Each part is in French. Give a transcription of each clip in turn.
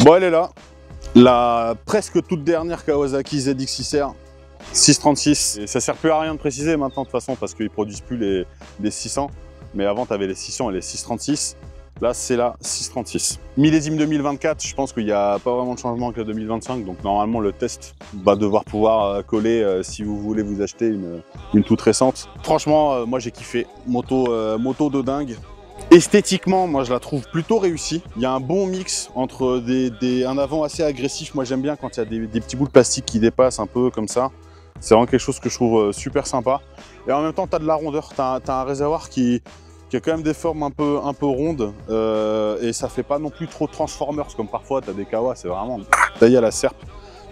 Bon, elle est là. La presque toute dernière Kawasaki ZX6R 636. Et ça sert plus à rien de préciser maintenant de toute façon parce qu'ils produisent plus les 600. Mais avant, tu avais les 600 et les 636. Là, c'est la 636. Millésime 2024, je pense qu'il n'y a pas vraiment de changement avec la 2025. Donc normalement, le test va devoir pouvoir coller si vous voulez vous acheter une toute récente. Franchement, moi j'ai kiffé. Moto de dingue. Esthétiquement, moi je la trouve plutôt réussie. Il y a un bon mix entre un avant assez agressif. Moi j'aime bien quand il y a des petits bouts de plastique qui dépassent un peu comme ça. C'est vraiment quelque chose que je trouve super sympa. Et en même temps, tu as de la rondeur. Tu as un réservoir qui a quand même des formes un peu rondes. Et ça fait pas non plus trop Transformers comme parfois tu as des Kawa. C'est vraiment taillé à la serpe.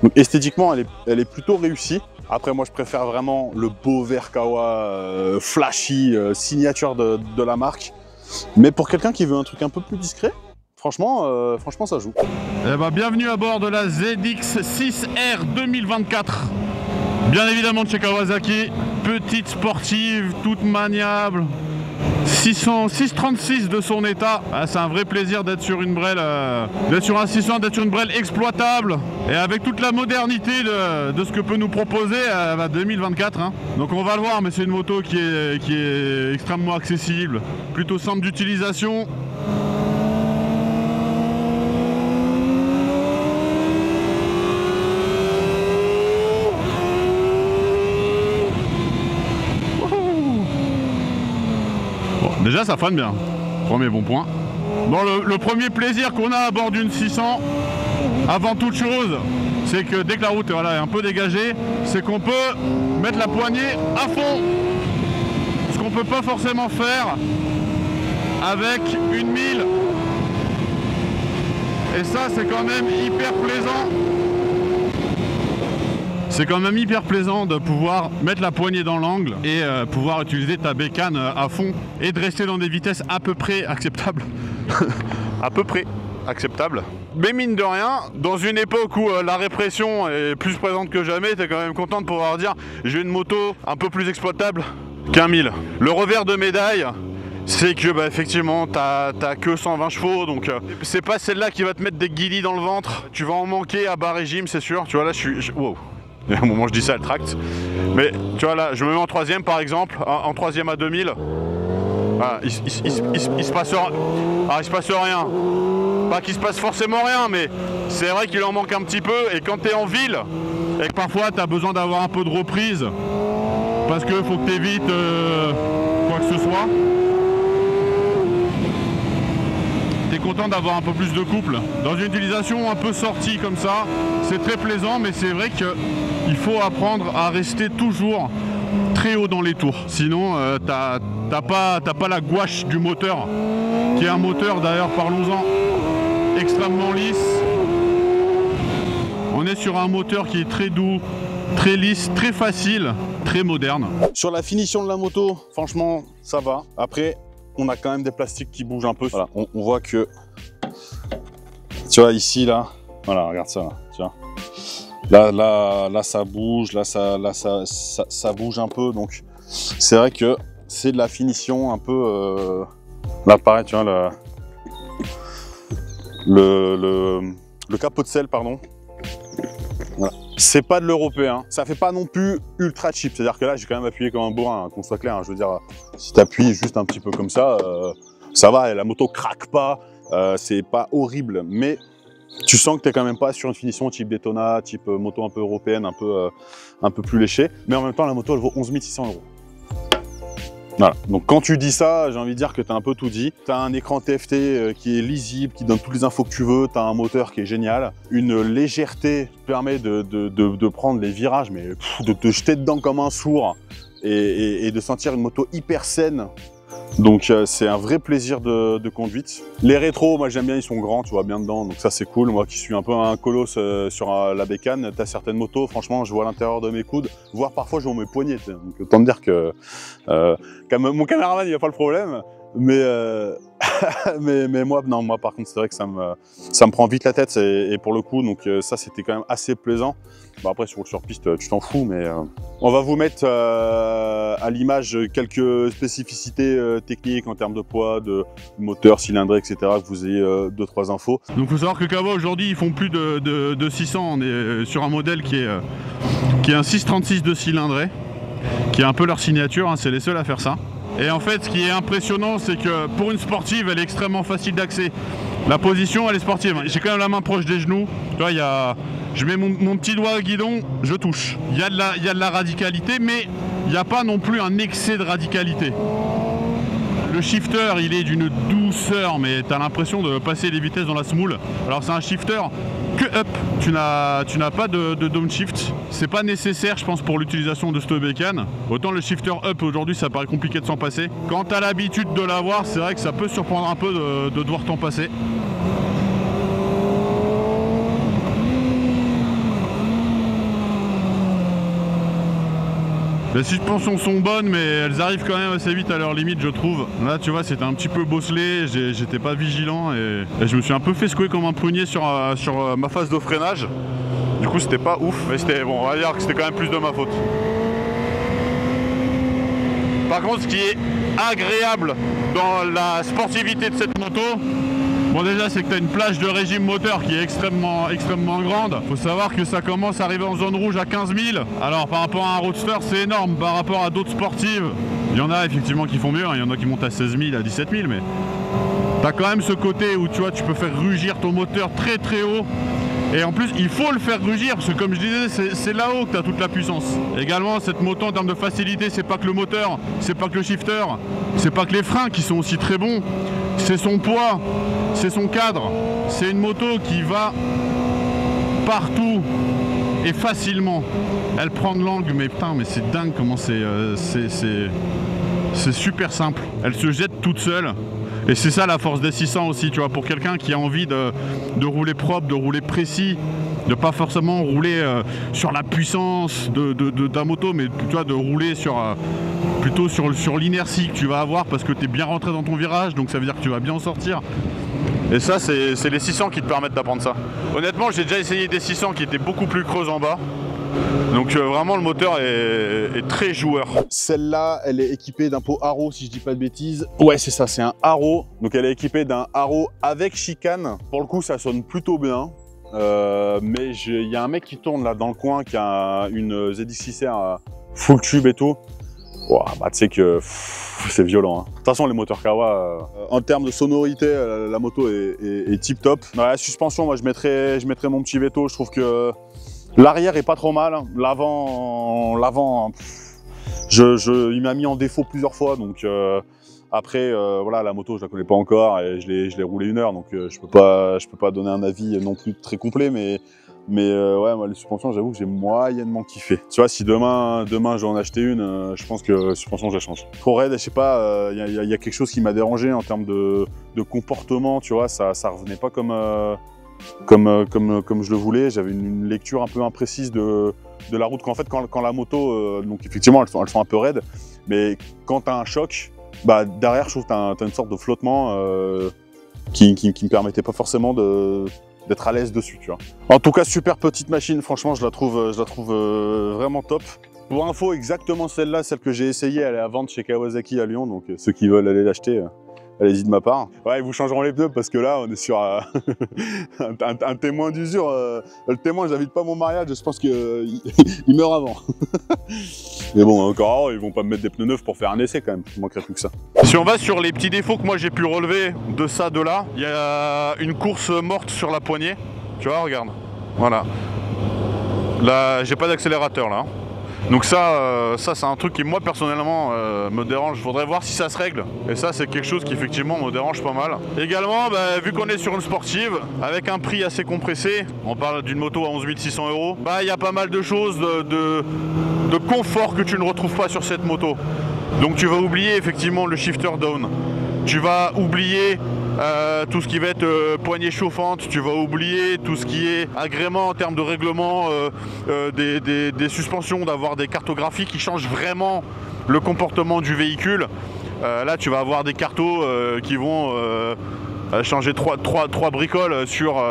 Donc esthétiquement, elle est plutôt réussie. Après, moi je préfère vraiment le beau vert Kawa flashy, signature de la marque. Mais pour quelqu'un qui veut un truc un peu plus discret, franchement ça joue. Eh ben, bienvenue à bord de la ZX6R 2024. Bien évidemment de chez Kawasaki. Petite sportive, toute maniable. 636 de son état. Ah, c'est un vrai plaisir d'être sur une brelle, d'être sur un 600, d'être sur une brelle exploitable. Et avec toute la modernité de ce que peut nous proposer 2024. Hein. Donc on va le voir, mais c'est une moto qui est extrêmement accessible. Plutôt simple d'utilisation. Déjà ça freine bien, premier bon point. Bon, le premier plaisir qu'on a à bord d'une 600, avant toute chose, c'est que dès que la route est un peu dégagée, c'est qu'on peut mettre la poignée à fond. Ce qu'on peut pas forcément faire avec une 1000. Et ça c'est quand même hyper plaisant. C'est quand même hyper plaisant de pouvoir mettre la poignée dans l'angle et pouvoir utiliser ta bécane à fond et de rester dans des vitesses à peu près acceptables. À peu près acceptables. Mais mine de rien, dans une époque où la répression est plus présente que jamais, t'es quand même content de pouvoir dire j'ai une moto un peu plus exploitable qu'un 1000. Le revers de médaille, c'est que effectivement t'as que 120 chevaux, donc c'est pas celle-là qui va te mettre des guillis dans le ventre. Tu vas en manquer à bas régime, c'est sûr. Tu vois là, wow. Au moment où je dis ça, elle tracte. Mais tu vois là, je me mets en troisième par exemple, en troisième à 2000. Voilà, il se passe rien. Pas qu'il se passe forcément rien, mais c'est vrai qu'il en manque un petit peu. Et quand tu es en ville, et que parfois tu as besoin d'avoir un peu de reprise, parce qu'il faut que tu évites quoi que ce soit, tu es content d'avoir un peu plus de couple. Dans une utilisation un peu sortie comme ça, c'est très plaisant, mais c'est vrai qu'il faut apprendre à rester toujours très haut dans les tours. Sinon, t'as pas la gouache du moteur, qui est un moteur d'ailleurs, parlons-en, extrêmement lisse. On est sur un moteur qui est très doux, très lisse, très facile, très moderne. Sur la finition de la moto, franchement, ça va. Après, on a quand même des plastiques qui bougent un peu. Voilà, on voit que, tu vois ici, là, voilà, regarde ça, là, tu vois. Là, ça bouge, là, ça bouge un peu, donc c'est vrai que c'est de la finition un peu, là, pareil, tu vois, le capot de selle, pardon. Voilà. C'est pas de l'européen, ça fait pas non plus ultra cheap, c'est-à-dire que là, j'ai quand même appuyé comme un bourrin, hein, qu'on soit clair, hein. Je veux dire, si tu appuies juste un petit peu comme ça va, la moto craque pas, c'est pas horrible, mais tu sens que tu n'es quand même pas sur une finition type Daytona, type moto un peu européenne, un peu plus léchée. Mais en même temps, la moto, elle vaut 11 600 €. Voilà. Donc quand tu dis ça, j'ai envie de dire que tu as un peu tout dit. Tu as un écran TFT qui est lisible, qui donne toutes les infos que tu veux. Tu as un moteur qui est génial. Une légèreté qui permet de prendre les virages, mais de te jeter dedans comme un sourd et de sentir une moto hyper saine. Donc c'est un vrai plaisir de conduite. Les rétros, moi j'aime bien, ils sont grands, tu vois bien dedans, donc ça c'est cool. Moi qui suis un peu un colosse sur la bécane, t'as certaines motos, franchement je vois l'intérieur de mes coudes, voire parfois je vois mes poignets. Donc autant te dire que mon caméraman il a pas le problème, Mais, mais moi, non, moi par contre, c'est vrai que ça me prend vite la tête. Et pour le coup, donc ça, c'était quand même assez plaisant. Bon, après, sur piste, tu t'en fous, mais on va vous mettre à l'image quelques spécificités techniques en termes de poids, de moteur, cylindrée, etc. Que vous ayez 2-3 infos. Donc, il faut savoir que Kawa aujourd'hui, ils font plus de 600. On est sur un modèle qui est un 636 de cylindrée, qui est un peu leur signature. Hein, c'est les seuls à faire ça. Et en fait, ce qui est impressionnant, c'est que pour une sportive, elle est extrêmement facile d'accès. La position, elle est sportive. J'ai quand même la main proche des genoux. Tu vois, je mets mon petit doigt au guidon, je touche. Il y a de la radicalité, mais il n'y a pas non plus un excès de radicalité. Le shifter, il est d'une douceur, mais tu as l'impression de passer les vitesses dans la semoule. Alors c'est un shifter que up, tu n'as pas de downshift. C'est pas nécessaire, je pense, pour l'utilisation de cette bécane. Autant le shifter up aujourd'hui, ça paraît compliqué de s'en passer. Quand tu as l'habitude de l'avoir, c'est vrai que ça peut surprendre un peu de devoir t'en passer. Les suspensions sont bonnes, mais elles arrivent quand même assez vite à leur limite, je trouve. Là, tu vois, c'était un petit peu bosselé, j'étais pas vigilant et je me suis un peu fait secouer comme un prunier sur ma phase de freinage. Du coup, c'était pas ouf, mais c'était bon, on va dire que c'était quand même plus de ma faute. Par contre, ce qui est agréable dans la sportivité de cette moto, bon déjà c'est que tu as une plage de régime moteur qui est extrêmement grande. Faut savoir que ça commence à arriver en zone rouge à 15 000. Alors par rapport à un roadster c'est énorme, par rapport à d'autres sportives, il y en a effectivement qui font mieux, hein. Il y en a qui montent à 16 000, à 17 000, mais tu as quand même ce côté où tu vois tu peux faire rugir ton moteur très très haut. Et en plus il faut le faire rugir parce que comme je disais c'est là-haut que tu as toute la puissance. Également cette moto en termes de facilité, c'est pas que le moteur, c'est pas que le shifter, c'est pas que les freins qui sont aussi très bons. C'est son poids, c'est son cadre, c'est une moto qui va partout et facilement. Elle prend de l'angle, mais putain, mais c'est dingue comment c'est super simple. Elle se jette toute seule. Et c'est ça la force des 600 aussi, tu vois, pour quelqu'un qui a envie de rouler propre, de rouler précis, de pas forcément rouler sur la puissance de ta moto, mais tu vois, de rouler plutôt sur l'inertie que tu vas avoir parce que tu es bien rentré dans ton virage, donc ça veut dire que tu vas bien en sortir. Et ça, c'est les 600 qui te permettent d'apprendre ça. Honnêtement, j'ai déjà essayé des 600 qui étaient beaucoup plus creuses en bas. Donc vraiment le moteur est très joueur. Celle-là, elle est équipée d'un pot Haro si je dis pas de bêtises. Ouais c'est ça, c'est un Haro. Donc elle est équipée d'un Haro avec chicane. Pour le coup ça sonne plutôt bien. Mais il y a un mec qui tourne là dans le coin qui a une ZX6R full tube et tout. Wow, bah tu sais que c'est violent. Hein. De toute façon les moteurs Kawa, en termes de sonorité, la moto est tip top. Dans la suspension, moi je mettrais mon petit veto. Je trouve que l'arrière est pas trop mal, l'avant, il m'a mis en défaut plusieurs fois, donc après voilà, la moto je la connais pas encore et je l'ai roulé 1 heure, donc je peux pas donner un avis non plus très complet, mais ouais, moi les suspensions, j'avoue que j'ai moyennement kiffé. Tu vois, si demain je vais en acheter une, je pense que la suspension je la change. Trop raide, je sais pas, il y a quelque chose qui m'a dérangé en termes de comportement, tu vois, ça revenait pas comme je le voulais. J'avais une lecture un peu imprécise de la route, qu'en fait quand la moto, donc effectivement elles sont un peu raides, mais quand tu as un choc, bah derrière je trouve que tu as une sorte de flottement qui me permettait pas forcément d'être à l'aise dessus, tu vois. En tout cas super petite machine, franchement je la trouve vraiment top. Pour info, exactement celle-là, celle que j'ai essayée, elle est à vendre chez Kawasaki à Lyon, donc ceux qui veulent aller l'acheter, allez-y de ma part. Ouais, ils vous changeront les pneus parce que là, on est sur un témoin d'usure. Le témoin, j'invite pas mon mariage, je pense qu'il meurt avant. Mais bon, encore, ils vont pas me mettre des pneus neufs pour faire un essai quand même. Il manquerait plus que ça. Si on va sur les petits défauts que moi j'ai pu relever de ça, de là, il y a une course morte sur la poignée. Tu vois, regarde. Voilà. Là, j'ai pas d'accélérateur là. Donc ça c'est un truc qui moi personnellement me dérange. Je voudrais voir si ça se règle. Et ça c'est quelque chose qui effectivement me dérange pas mal. Également, vu qu'on est sur une sportive, avec un prix assez compressé, on parle d'une moto à 11 600 €, il y a pas mal de choses de confort que tu ne retrouves pas sur cette moto. Donc tu vas oublier effectivement le shifter down. Tu vas oublier tout ce qui va être poignée chauffante, tu vas oublier tout ce qui est agrément en termes de règlement des suspensions, d'avoir des cartographies qui changent vraiment le comportement du véhicule. Là tu vas avoir des cartos qui vont changer trois bricoles sur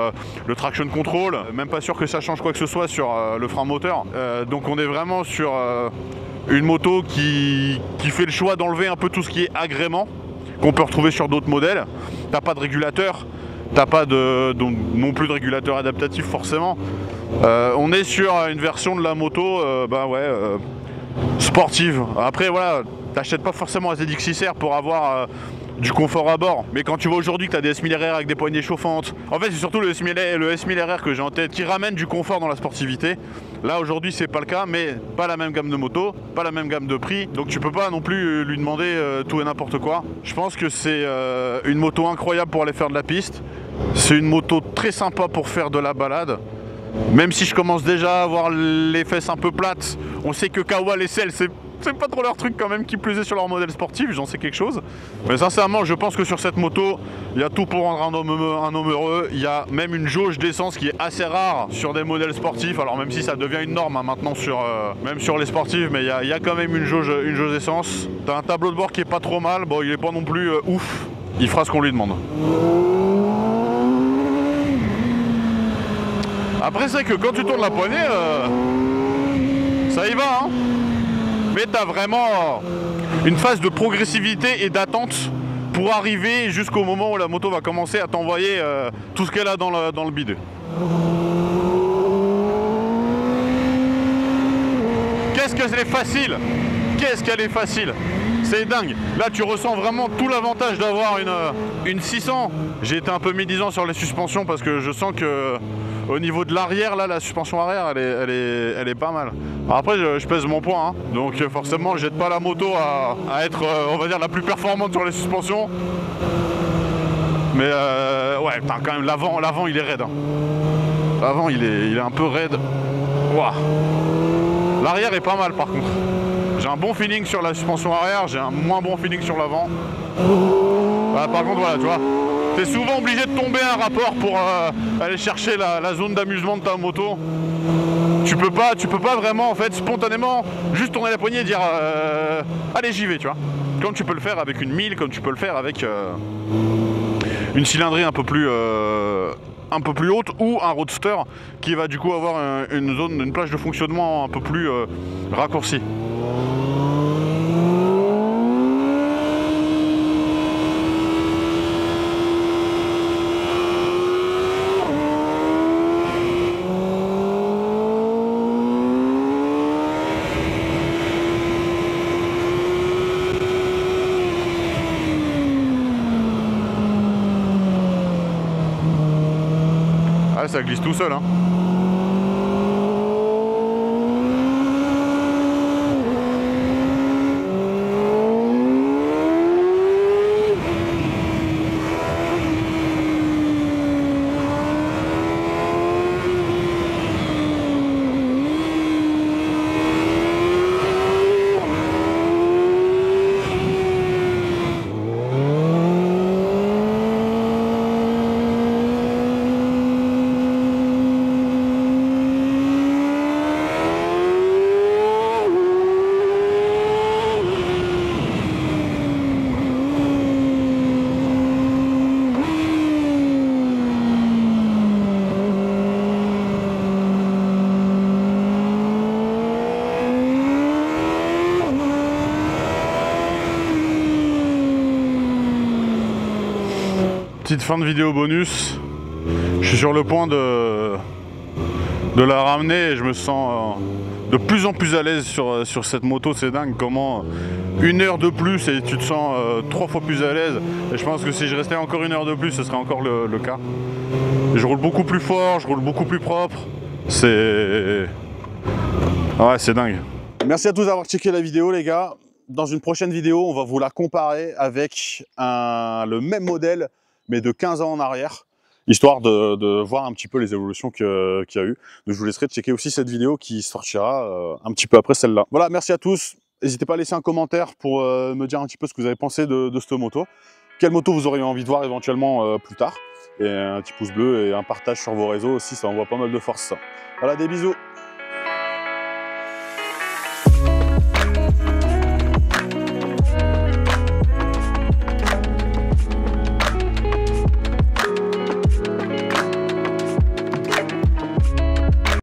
le traction control. Même pas sûr que ça change quoi que ce soit sur le frein moteur. Donc on est vraiment sur une moto qui fait le choix d'enlever un peu tout ce qui est agrément qu'on peut retrouver sur d'autres modèles. T'as pas de régulateur, t'as pas non plus de régulateur adaptatif forcément. On est sur une version de la moto sportive. Après voilà, t'achètes pas forcément un ZX6R pour avoir du confort à bord, mais quand tu vois aujourd'hui que tu as des S1000RR avec des poignées chauffantes, en fait c'est surtout le S1000RR que j'ai en tête qui ramène du confort dans la sportivité. Là aujourd'hui c'est pas le cas, mais pas la même gamme de moto, pas la même gamme de prix, donc tu peux pas non plus lui demander tout et n'importe quoi. Je pense que c'est une moto incroyable pour aller faire de la piste, c'est une moto très sympa pour faire de la balade. Même si je commence déjà à avoir les fesses un peu plates, on sait que Kawa, les selles, c'est pas trop leur truc quand même, qui plus est sur leur modèle sportif, j'en sais quelque chose. Mais sincèrement, je pense que sur cette moto, il y a tout pour rendre un homme heureux. Il y a même une jauge d'essence qui est assez rare sur des modèles sportifs. Alors même si ça devient une norme hein, maintenant même sur les sportifs, mais il y a quand même une jauge d'essence. T'as un tableau de bord qui est pas trop mal, bon il est pas non plus ouf, il fera ce qu'on lui demande. Après c'est que quand tu tournes la poignée, ça y va hein. Mais tu as vraiment une phase de progressivité et d'attente pour arriver jusqu'au moment où la moto va commencer à t'envoyer tout ce qu'elle a dans le bide. Qu'est-ce qu'elle est facile! Qu'est-ce qu'elle est facile! C'est dingue! Là tu ressens vraiment tout l'avantage d'avoir une 600. J'ai été un peu médisant sur les suspensions parce que je sens que au niveau de l'arrière, là, la suspension arrière, elle est pas mal. Alors après, je pèse mon poids, hein, donc forcément, j'aide pas la moto à être, on va dire, la plus performante sur les suspensions. Mais ouais, quand même, l'avant, il est raide. Hein. L'avant, il est un peu raide. Ouah. L'arrière est pas mal, par contre. J'ai un bon feeling sur la suspension arrière, j'ai un moins bon feeling sur l'avant. Voilà, par contre, voilà, tu vois. T'es souvent obligé de tomber un rapport pour aller chercher la zone d'amusement de ta moto. Tu peux pas vraiment en fait spontanément juste tourner la poignée et dire allez j'y vais, tu vois. Comme tu peux le faire avec une 1000, comme tu peux le faire avec une cylindrée un peu plus haute ou un roadster qui va du coup avoir une plage de fonctionnement un peu plus raccourcie. Ah, ça glisse tout seul hein. Petite fin de vidéo bonus, je suis sur le point de la ramener et je me sens de plus en plus à l'aise sur cette moto. C'est dingue comment une heure de plus et tu te sens 3 fois plus à l'aise. Et je pense que si je restais encore une heure de plus, ce serait encore le cas. Et je roule beaucoup plus fort, je roule beaucoup plus propre. C'est... Ouais, c'est dingue. Merci à tous d'avoir checké la vidéo les gars. Dans une prochaine vidéo, on va vous la comparer avec le même modèle mais de 15 ans en arrière, histoire de voir un petit peu les évolutions qu'il y a eu. Donc je vous laisserai checker aussi cette vidéo qui sortira un petit peu après celle-là. Voilà, merci à tous. N'hésitez pas à laisser un commentaire pour me dire un petit peu ce que vous avez pensé de cette moto. Quelle moto vous auriez envie de voir éventuellement plus tard. Et un petit pouce bleu et un partage sur vos réseaux aussi, ça envoie pas mal de force ça. Voilà, des bisous.